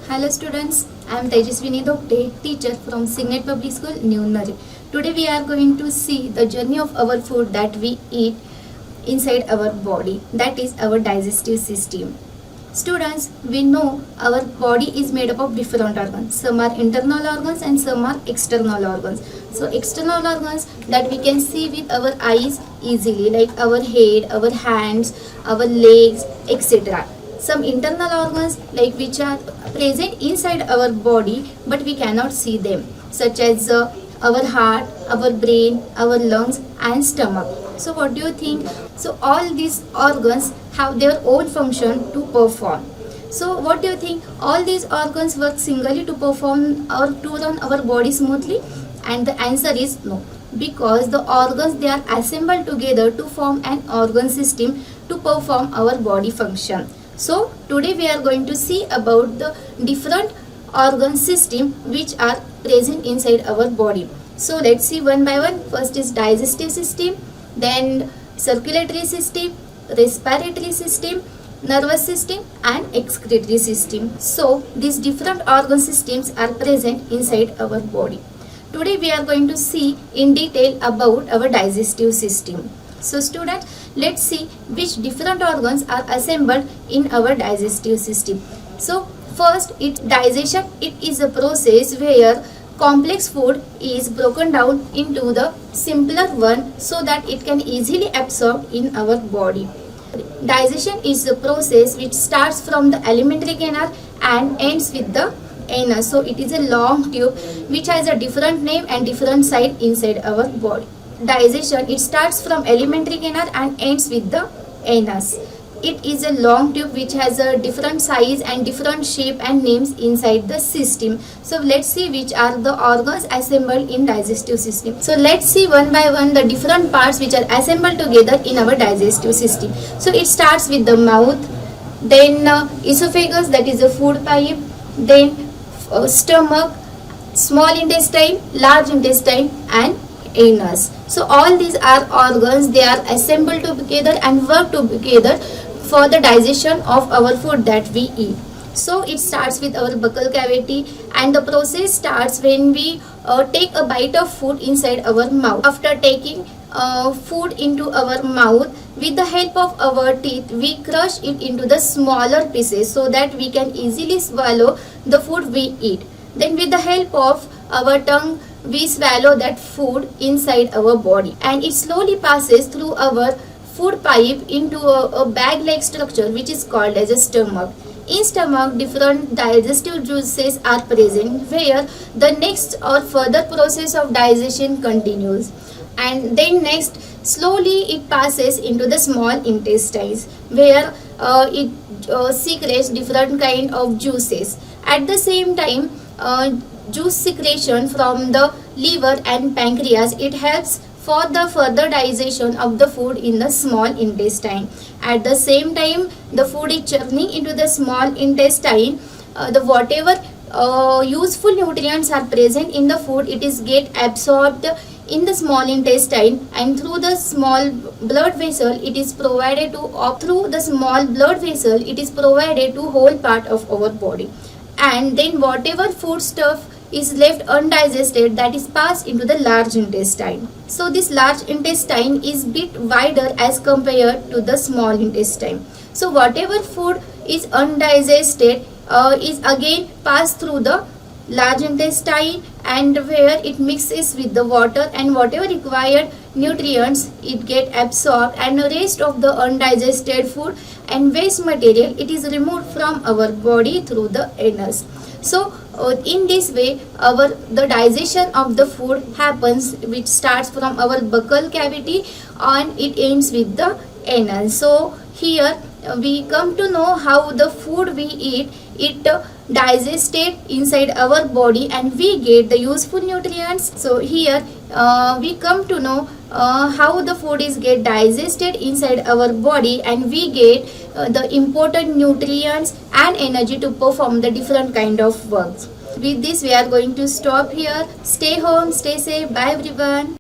Hello students, I am Tejaswini Dokte, teacher from Signet Public School, New Nari. Today we are going to see the journey of our food that we eat inside our body, that is our digestive system. Students, we know our body is made up of different organs. Some are internal organs and some are external organs. So external organs that we can see with our eyes easily, like our head, our hands, our legs, etc. Some internal organs like which are present inside our body but we cannot see them, such as our heart, our brain, our lungs and stomach. So what do you think? So all these organs have their own function to perform. So what do you think? All these organs work singly to perform or to run our body smoothly? And the answer is no, because the organs, they are assembled together to form an organ system to perform our body function. So today we are going to see about the different organ system which are present inside our body. So let's see one by one. First is digestive system, then circulatory system, respiratory system, nervous system and excretory system. So these different organ systems are present inside our body. Today we are going to see in detail about our digestive system. So students, let's see which different organs are assembled in our digestive system. So first, digestion. It is a process where complex food is broken down into the simpler one so that it can easily absorb in our body. Digestion is a process which starts from the alimentary canal and ends with the anus. So it is a long tube which has a different name and different side inside our body. Digestion, it starts from alimentary canal and ends with the anus. It is a long tube which has a different size and different shape and names inside the system. So let's see which are the organs assembled in digestive system. So let's see one by one the different parts which are assembled together in our digestive system. So it starts with the mouth, then esophagus, that is a food pipe, then stomach, small intestine, large intestine and anus. So all these are organs, they are assembled together and work together for the digestion of our food that we eat. So it starts with our buccal cavity and the process starts when we take a bite of food inside our mouth. After taking food into our mouth, with the help of our teeth, we crush it into the smaller pieces so that we can easily swallow the food we eat. Then with the help of our tongue, we swallow that food inside our body and it slowly passes through our food pipe into a bag-like structure which is called as a stomach. In stomach, different digestive juices are present where the next or further process of digestion continues. And then next, slowly it passes into the small intestines where it secretes different kind of juices. At the same time, juice secretion from the liver and pancreas, it helps for the further digestion of the food in the small intestine. At the same time, the food is churning into the small intestine. The whatever useful nutrients are present in the food, it is get absorbed in the small intestine and through the small blood vessel it is provided to whole part of our body. And then whatever food stuff is left undigested, that is passed into the large intestine. So this large intestine is bit wider as compared to the small intestine. So whatever food is undigested is again passed through the large intestine and where it mixes with the water and whatever required nutrients it get absorbed, and the rest of the undigested food and waste material, it is removed from our body through the anus. So in this way the digestion of the food happens, which starts from our buccal cavity and it ends with the anus. So here we come to know how the food we eat, it digested inside our body and we get the useful nutrients. So here we come to know how the food is get digested inside our body and we get the important nutrients and energy to perform the different kind of works. With this we are going to stop here. Stay home, stay safe. Bye everyone.